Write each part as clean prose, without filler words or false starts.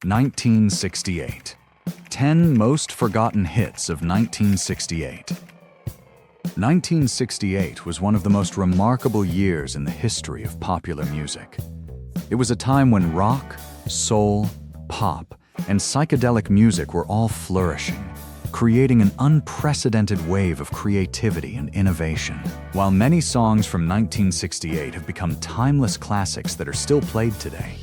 1968. 10 Most Forgotten Hits of 1968. 1968 was one of the most remarkable years in the history of popular music. It was a time when rock, soul, pop, and psychedelic music were all flourishing, creating an unprecedented wave of creativity and innovation. While many songs from 1968 have become timeless classics that are still played today,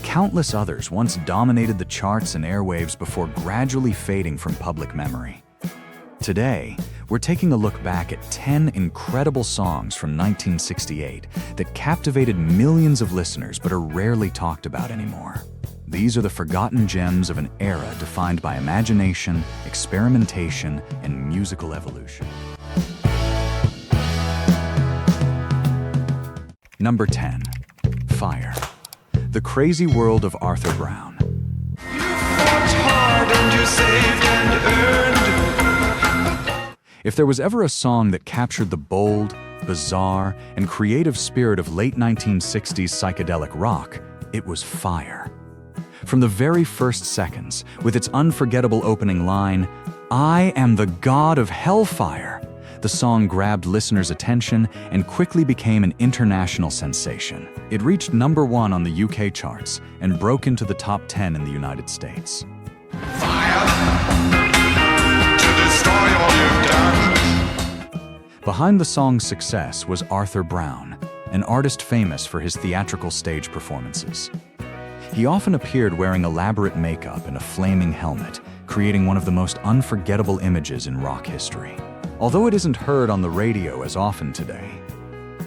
countless others once dominated the charts and airwaves before gradually fading from public memory. Today, we're taking a look back at 10 incredible songs from 1968 that captivated millions of listeners but are rarely talked about anymore. These are the forgotten gems of an era defined by imagination, experimentation, and musical evolution. Number 10. Fire. The Crazy World of Arthur Brown. You fought hard and you saved and earned. If there was ever a song that captured the bold, bizarre, and creative spirit of late 1960s psychedelic rock, it was Fire. From the very first seconds, with its unforgettable opening line, "I am the god of hellfire," the song grabbed listeners' attention and quickly became an international sensation. It reached number 1 on the UK charts and broke into the top 10 in the United States. Fire to destroy all you've done. Behind the song's success was Arthur Brown, an artist famous for his theatrical stage performances. He often appeared wearing elaborate makeup and a flaming helmet, creating one of the most unforgettable images in rock history. Although it isn't heard on the radio as often today,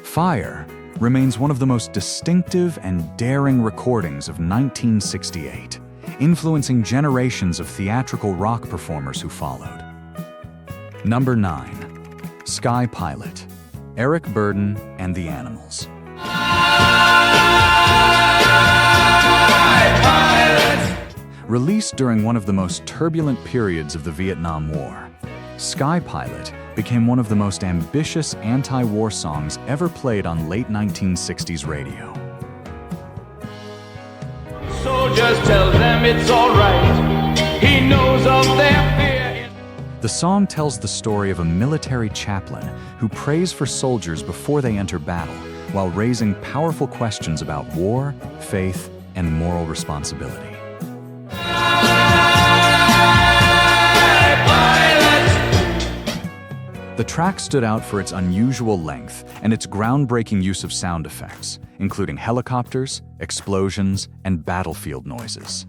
Fire remains one of the most distinctive and daring recordings of 1968, influencing generations of theatrical rock performers who followed. Number 9. Sky Pilot. Eric Burdon and the Animals. Released during one of the most turbulent periods of the Vietnam War, Sky Pilot became one of the most ambitious anti-war songs ever played on late 1960s radio. So just tell them it's all right. He knows of their fear. The song tells the story of a military chaplain who prays for soldiers before they enter battle, while raising powerful questions about war, faith, and moral responsibility. The track stood out for its unusual length and its groundbreaking use of sound effects, including helicopters, explosions, and battlefield noises.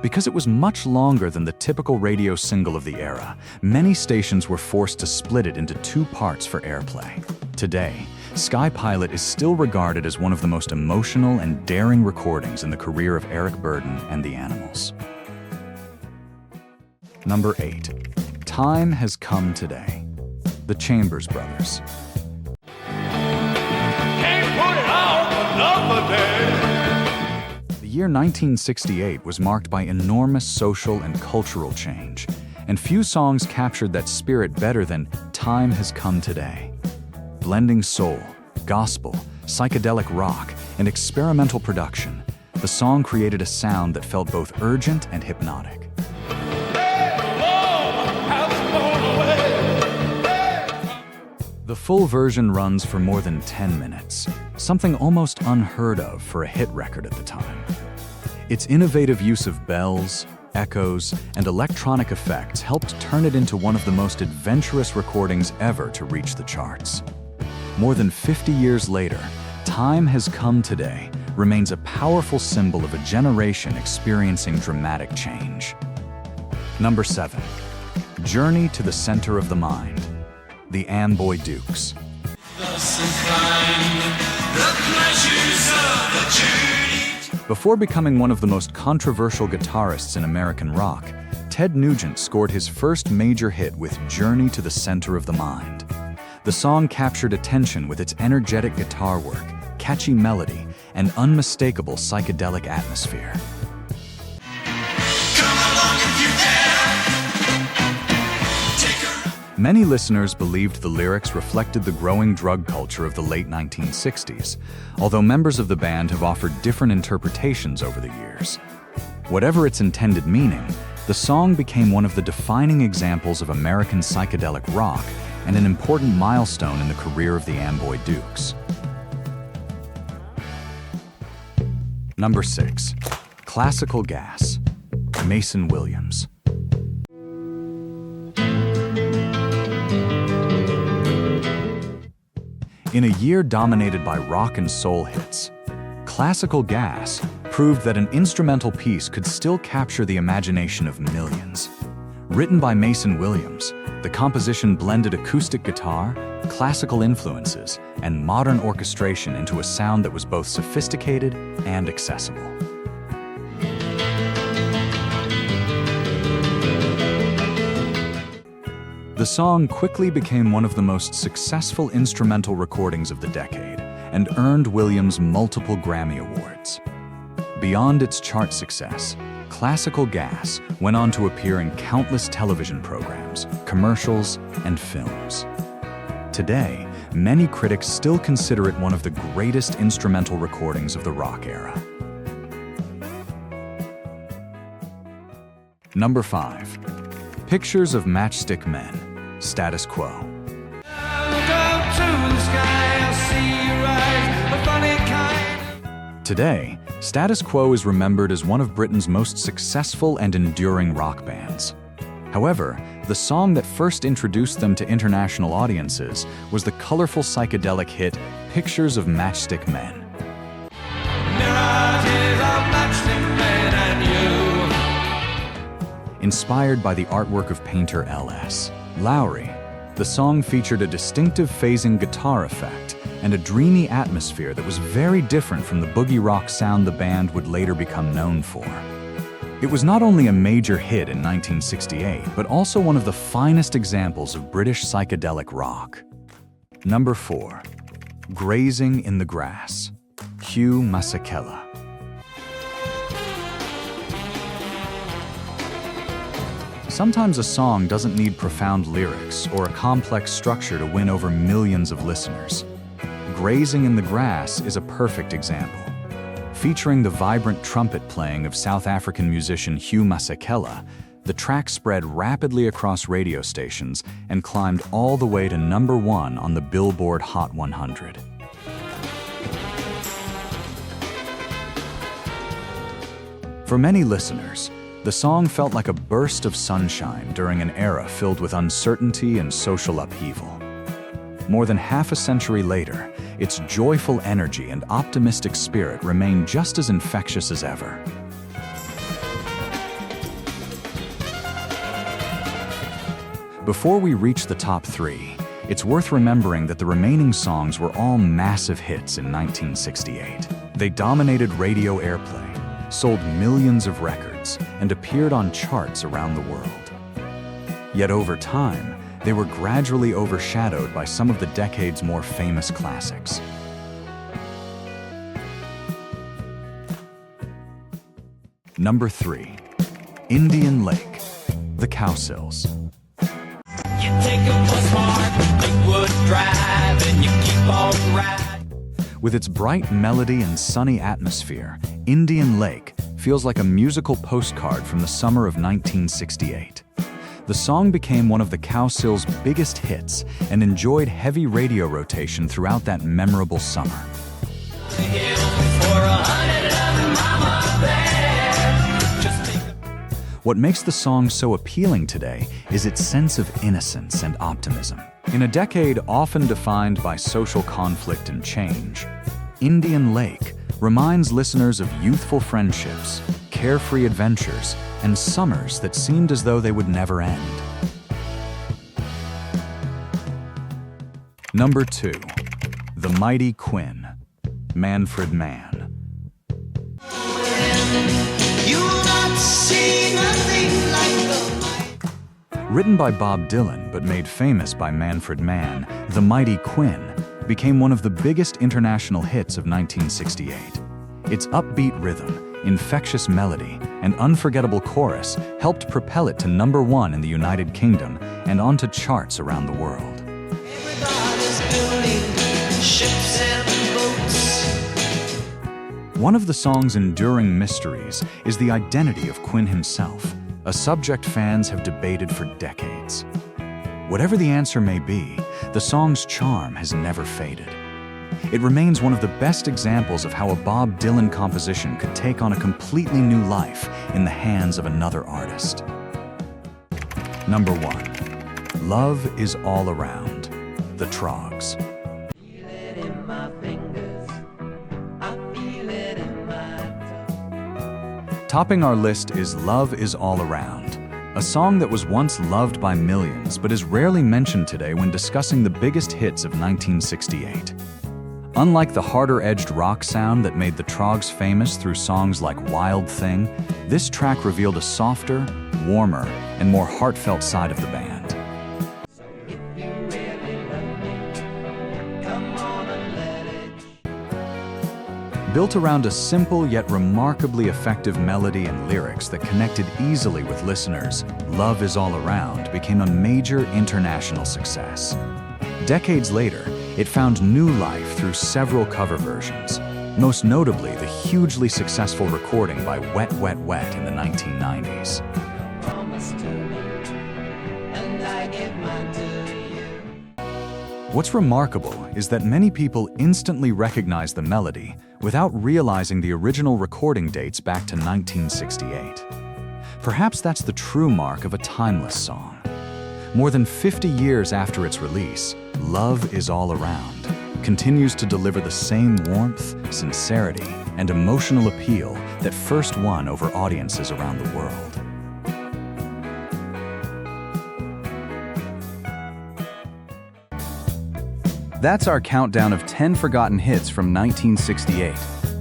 Because it was much longer than the typical radio single of the era, many stations were forced to split it into 2 parts for airplay. Today, Sky Pilot is still regarded as one of the most emotional and daring recordings in the career of Eric Burdon and the Animals. Number 8. Time Has Come Today. The Chambers Brothers. Can't put it off another day. The year 1968 was marked by enormous social and cultural change, and few songs captured that spirit better than Time Has Come Today. Blending soul, gospel, psychedelic rock, and experimental production, the song created a sound that felt both urgent and hypnotic. The full version runs for more than 10 minutes, something almost unheard of for a hit record at the time. Its innovative use of bells, echoes, and electronic effects helped turn it into one of the most adventurous recordings ever to reach the charts. More than 50 years later, Time Has Come Today remains a powerful symbol of a generation experiencing dramatic change. Number 7. Journey to the Center of the Mind. The Amboy Dukes. Before becoming one of the most controversial guitarists in American rock, Ted Nugent scored his first major hit with Journey to the Center of the Mind. The song captured attention with its energetic guitar work, catchy melody, and unmistakable psychedelic atmosphere. Many listeners believed the lyrics reflected the growing drug culture of the late 1960s, although members of the band have offered different interpretations over the years. Whatever its intended meaning, the song became one of the defining examples of American psychedelic rock and an important milestone in the career of the Amboy Dukes. Number 6. Classical Gas, Mason Williams. In a year dominated by rock and soul hits, Classical Gas proved that an instrumental piece could still capture the imagination of millions. Written by Mason Williams, the composition blended acoustic guitar, classical influences, and modern orchestration into a sound that was both sophisticated and accessible. The song quickly became one of the most successful instrumental recordings of the decade and earned Williams multiple Grammy Awards. Beyond its chart success, Classical Gas went on to appear in countless television programs, commercials, and films. Today, many critics still consider it one of the greatest instrumental recordings of the rock era. Number 5. Pictures of Matchstick Men, Status Quo. Today, Status Quo is remembered as one of Britain's most successful and enduring rock bands. However, the song that first introduced them to international audiences was the colorful psychedelic hit Pictures of Matchstick Men. Inspired by the artwork of painter L.S. Lowry, the song featured a distinctive phasing guitar effect and a dreamy atmosphere that was very different from the boogie rock sound the band would later become known for. It was not only a major hit in 1968, but also one of the finest examples of British psychedelic rock. Number 4. Grazing in the Grass, Hugh Masekela. Sometimes a song doesn't need profound lyrics or a complex structure to win over millions of listeners. Grazing in the Grass is a perfect example. Featuring the vibrant trumpet playing of South African musician Hugh Masekela, the track spread rapidly across radio stations and climbed all the way to number 1 on the Billboard Hot 100. For many listeners, the song felt like a burst of sunshine during an era filled with uncertainty and social upheaval. More than half a century later, its joyful energy and optimistic spirit remain just as infectious as ever. Before we reach the top 3, it's worth remembering that the remaining songs were all massive hits in 1968. They dominated radio airplay, sold millions of records, and appeared on charts around the world. Yet over time, they were gradually overshadowed by some of the decade's more famous classics. Number 3. Indian Lake, The Cowsills. You take a postmark, Lakewood Drive, and you keep on riding. With its bright melody and sunny atmosphere, Indian Lake feels like a musical postcard from the summer of 1968. The song became one of the Cowsills' biggest hits and enjoyed heavy radio rotation throughout that memorable summer. What makes the song so appealing today is its sense of innocence and optimism. In a decade often defined by social conflict and change, Indian Lake reminds listeners of youthful friendships, carefree adventures, and summers that seemed as though they would never end. Number 2. The Mighty Quinn, Manfred Mann. You'll not see nothing like the Written by Bob Dylan but made famous by Manfred Mann, The Mighty Quinn became one of the biggest international hits of 1968. Its upbeat rhythm, infectious melody, and unforgettable chorus helped propel it to number 1 in the United Kingdom and onto charts around the world. Everybody's building ships and boats. One of the song's enduring mysteries is the identity of Quinn himself, a subject fans have debated for decades. Whatever the answer may be, the song's charm has never faded. It remains one of the best examples of how a Bob Dylan composition could take on a completely new life in the hands of another artist. Number 1. Love is All Around, The Trogs. Feel it in my fingers. I feel it in my toes. Topping our list is Love is All Around, a song that was once loved by millions but is rarely mentioned today when discussing the biggest hits of 1968. Unlike the harder-edged rock sound that made the Trogs famous through songs like Wild Thing, this track revealed a softer, warmer, and more heartfelt side of the band. So if you really love me, come on and let it. Built around a simple yet remarkably effective melody and lyrics that connected easily with listeners, Love is All Around became a major international success. Decades later, it found new life through several cover versions, most notably the hugely successful recording by Wet Wet Wet in the 1990s. Promise to me, and I give mine to you. What's remarkable is that many people instantly recognize the melody without realizing the original recording dates back to 1968. Perhaps that's the true mark of a timeless song. More than 50 years after its release, Love is All Around continues to deliver the same warmth, sincerity, and emotional appeal that first won over audiences around the world. That's our countdown of 10 forgotten hits from 1968.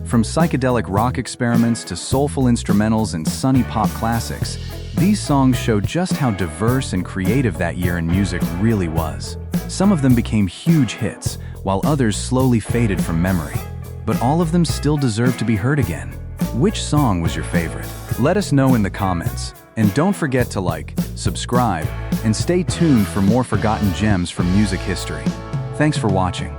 From psychedelic rock experiments to soulful instrumentals and sunny pop classics, these songs show just how diverse and creative that year in music really was. Some of them became huge hits, while others slowly faded from memory. But all of them still deserve to be heard again. Which song was your favorite? Let us know in the comments. And don't forget to like, subscribe, and stay tuned for more forgotten gems from music history. Thanks for watching.